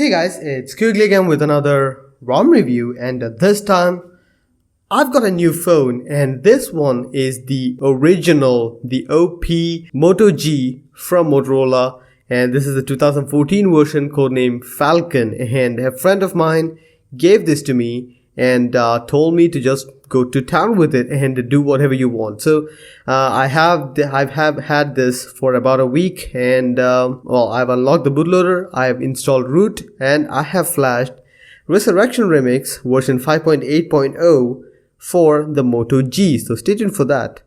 Hey guys, it's Quickly again with another ROM review, and this time I've got a new phone, and this one is the original, the OP Moto G from Motorola, and this is the 2014 version codenamed Falcon. And a friend of mine gave this to me and told me to just go to town with it and do whatever you want. So I've had this for about a week, and I've unlocked the bootloader, I've installed root, and I have flashed Ressurection Remix version 5.8.0 for the Moto G. So stay tuned for that.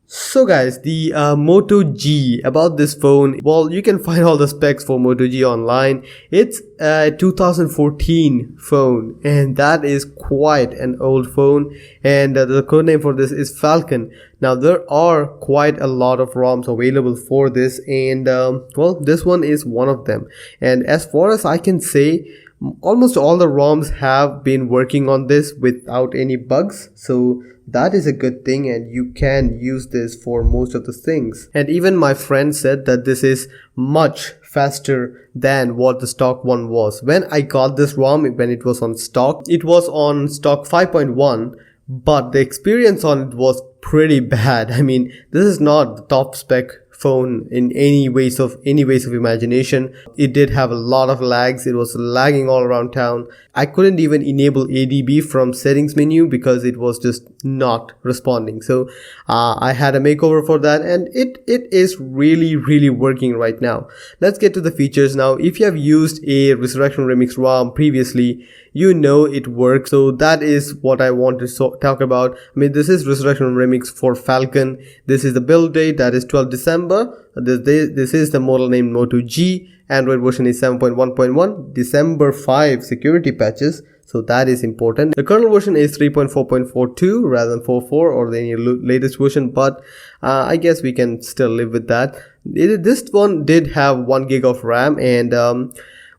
So guys, the Moto G, about this phone, well, you can find all the specs for Moto G online. It's a 2014 phone, and that is quite an old phone, and the codename for this is Falcon. Now there are quite a lot of ROMs available for this, and this one is one of them. And as far as I can say, almost all the ROMs have been working on this without any bugs, so that is a good thing, and you can use this for most of the things. And even my friend said that this is much faster than what the stock one was. When I got this ROM, when it was on stock 5.1, but the experience on it was pretty bad. I mean, this is not the top spec phone in any ways of imagination. It did have a lot of lags. It was lagging all around town. I couldn't even enable ADB from settings menu because it was just not responding. So I had a makeover for that, and it is really working right now. Let's get to the features now. If you have used a Ressurection Remix ROM previously, you know it works. So that is what I want to talk about. I mean, this is Ressurection Remix for Falcon. This is the build date, that is 12 December. This is the model named Moto G. Android version is 7.1.1. December 5 security patches. So that is important. The kernel version is 3.4.42 rather than 4.4 or the latest version, but I guess we can still live with that. This one did have 1 gig of RAM, and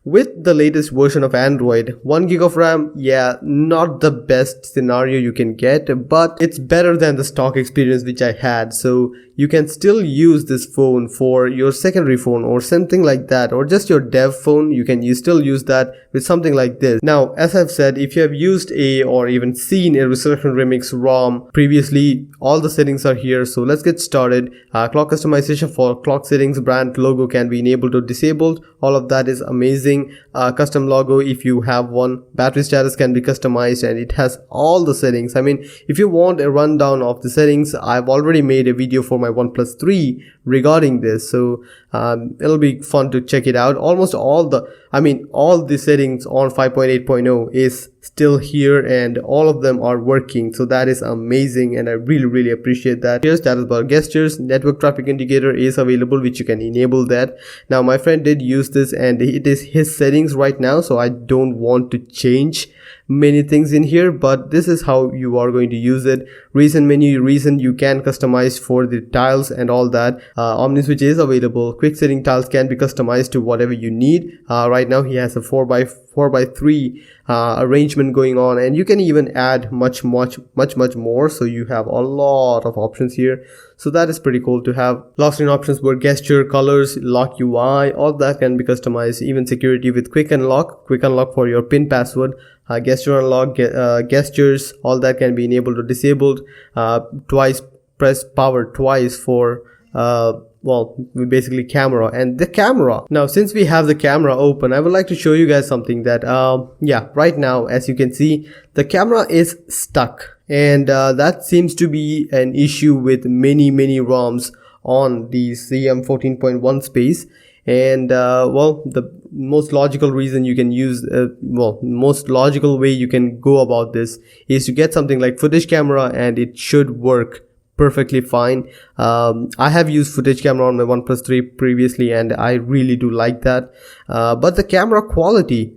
with the latest version of Android, 1 gig of RAM, yeah, not the best scenario you can get, but it's better than the stock experience which I had. So you can still use this phone for your secondary phone or something like that, or just your dev phone. You still use that with something like this. Now, as I've said, if you have used or even seen a Ressurection Remix ROM previously, all the settings are here. So let's get started. Clock customization for clock settings, brand logo can be enabled or disabled. All of that is amazing. Custom logo, if you have one. Battery status can be customized, and it has all the settings. I mean, if you want a rundown of the settings, I've already made a video for my OnePlus 3 regarding this, so it'll be fun to check it out. Almost all the settings on 5.8.0 is still here, and all of them are working, so that is amazing, and I really appreciate that. Here's status bar gestures. Network traffic indicator is available, which you can enable that. Now my friend did use this, and it is his settings right now, so I don't want to change many things in here, but this is how you are going to use it. Recent menu, you can customize for the tiles and all that. OmniSwitch is available. Quick setting tiles can be customized to whatever you need. Right now he has a 4x3 arrangement going on, and you can even add much more, so you have a lot of options here. So that is pretty cool to have. Lock screen options were gesture, colors, lock UI, all that can be customized. Even security with quick unlock for your PIN password. Gesture unlock, gestures, all that can be enabled or disabled. Press power twice for basically camera. And the camera, now since we have the camera open, I would like to show you guys something that right now, as you can see, the camera is stuck, and that seems to be an issue with many ROMs on the CM14.1 space. And the most logical reason you can use most logical way you can go about this is to get something like footage camera, and it should work perfectly fine. I have used footage camera on my OnePlus 3 previously, and I really do like that. But the camera quality,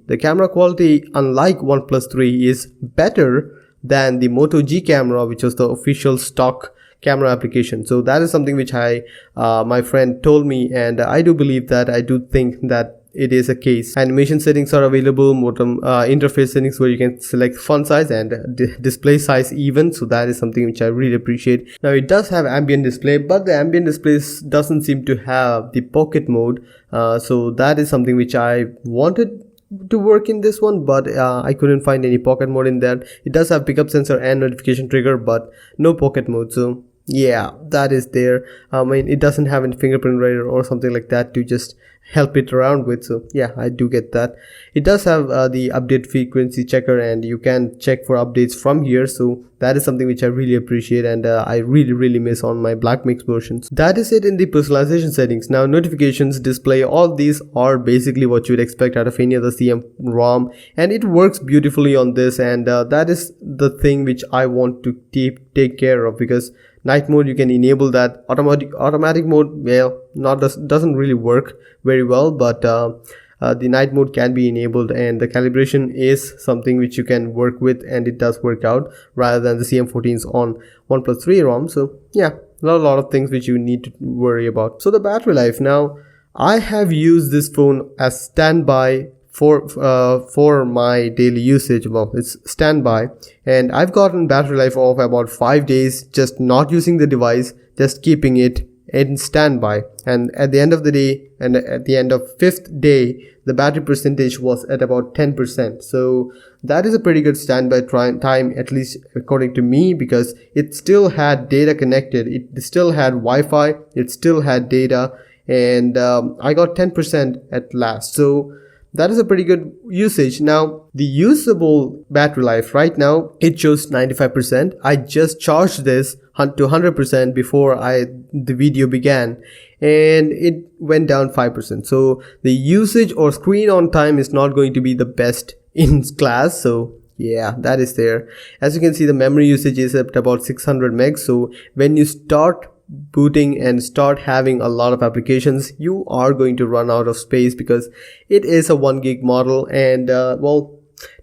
unlike OnePlus 3, is better than the Moto G camera, which was the official stock camera application. So that is something which my friend told me, and I do believe that. I do think that it is a case. Animation settings are available, interface settings where you can select font size and display size even, so that is something which I really appreciate. Now it does have ambient display, but the ambient display doesn't seem to have the pocket mode, so that is something which I wanted to work in this one, but I couldn't find any pocket mode in that. It does have pickup sensor and notification trigger, but no pocket mode, so yeah, that is there. I mean, it doesn't have any fingerprint reader or something like that to just help it around with, so yeah, I do get that. It does have the update frequency checker, and you can check for updates from here, so that is something which I really appreciate, and I really miss on my black mix versions. That is it in the personalization settings. Now notifications, display, all these are basically what you would expect out of any other CM ROM, and it works beautifully on this, and that is the thing which I want to take care of, because night mode, you can enable that. Automatic mode, well, doesn't really work very well, but the night mode can be enabled, and the calibration is something which you can work with, and it does work out rather than the CM14s on 1+3 ROM. So yeah, a lot of things which you need to worry about. So the battery life. Now I have used this phone as standby for my daily usage. Well, it's standby, and I've gotten battery life of about 5 days just not using the device, just keeping it in standby, and at the end of the day, and at the end of 5th day, the battery percentage was at about 10%. So that is a pretty good standby time, at least according to me, because it still had data connected, it still had Wi-Fi, it still had data, and I got 10% at last. So that is a pretty good usage. Now the usable battery life right now, it shows 95%. I just charged this to 100% before the video began, and it went down 5%. So the usage or screen on time is not going to be the best in class. So yeah, that is there. As you can see, the memory usage is at about 600 megs. So when you start booting and start having a lot of applications, you are going to run out of space, because it is a 1 gig model, and well,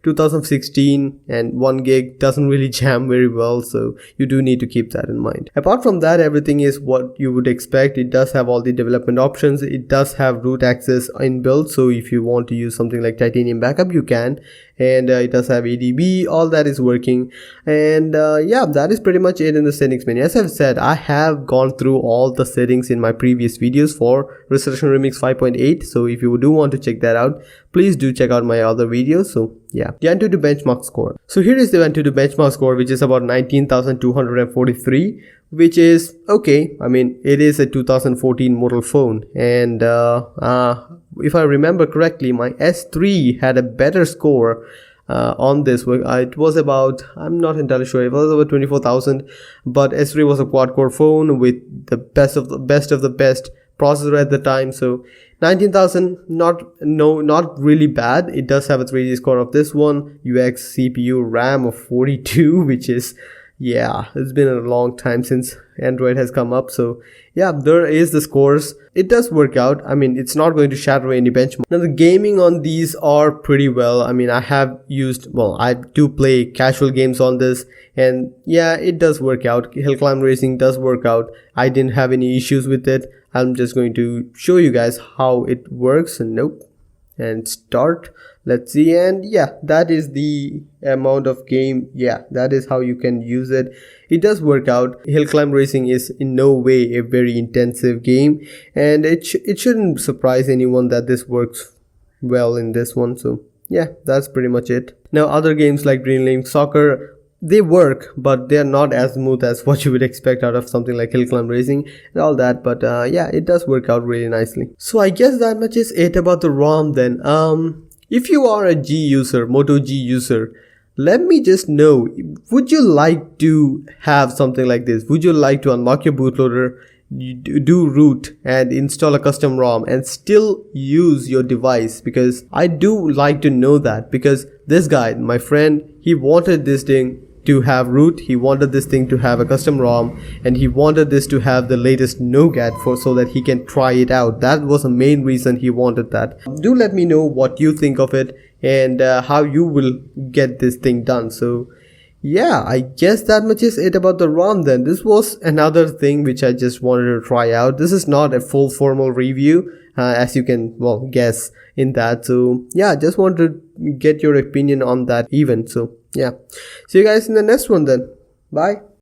2016 and 1 gig doesn't really jam very well, so you do need to keep that in mind. Apart from that, everything is what you would expect. It does have all the development options, it does have root access inbuilt, so if you want to use something like Titanium backup, you can, and it does have ADB, all that is working, and yeah, that is pretty much it in the settings menu. As I've said, I have gone through all the settings in my previous videos for Ressurection Remix 5.8, so if you do want to check that out, please do check out my other videos. So yeah, the Antutu benchmark score. So here is the Antutu benchmark score, which is about 19,243, which is okay. I mean, it is a 2014 model phone, and if I remember correctly, my S3 had a better score on this. It was about, I'm not entirely sure, it was about 24,000, but S3 was a quad-core phone with the best of the best processor at the time. So 19,000, not really bad. It does have a 3D score of this one, UX, CPU, RAM of 42, which is, yeah, it's been a long time since Android has come up. So yeah, there is the scores. It does work out. I mean, it's not going to shatter any benchmark. Now the gaming on these are pretty well. I mean, I do play casual games on this, and yeah, it does work out. Hill climb racing does work out. I didn't have any issues with it. I'm just going to show you guys how it works. And start. Let's see, and yeah, that is the amount of game. Yeah, that is how you can use it. It does work out. Hill climb racing is in no way a very intensive game, and it shouldn't surprise anyone that this works well in this one. So yeah, that's pretty much it. Now other games like Dream League Soccer, they work, but they're not as smooth as what you would expect out of something like Hill climb racing and all that, but yeah, it does work out really nicely. So I guess that much is it about the ROM then. If you are a G user, Moto G user, let me just know, would you like to have something like this? Would you like to unlock your bootloader, do root and install a custom ROM and still use your device? Because I do like to know that, because this guy, my friend, he wanted this thing to have root, he wanted this thing to have a custom ROM, and he wanted this to have the latest Nougat so that he can try it out. That was the main reason he wanted that. Do let me know what you think of it, and how you will get this thing done. So Yeah, I guess that much is it about the ROM then. This was another thing which I just wanted to try out. This is not a full formal review, as you can, well, guess in that. So yeah, just want to get your opinion on that event. So yeah, see you guys in the next one then. Bye.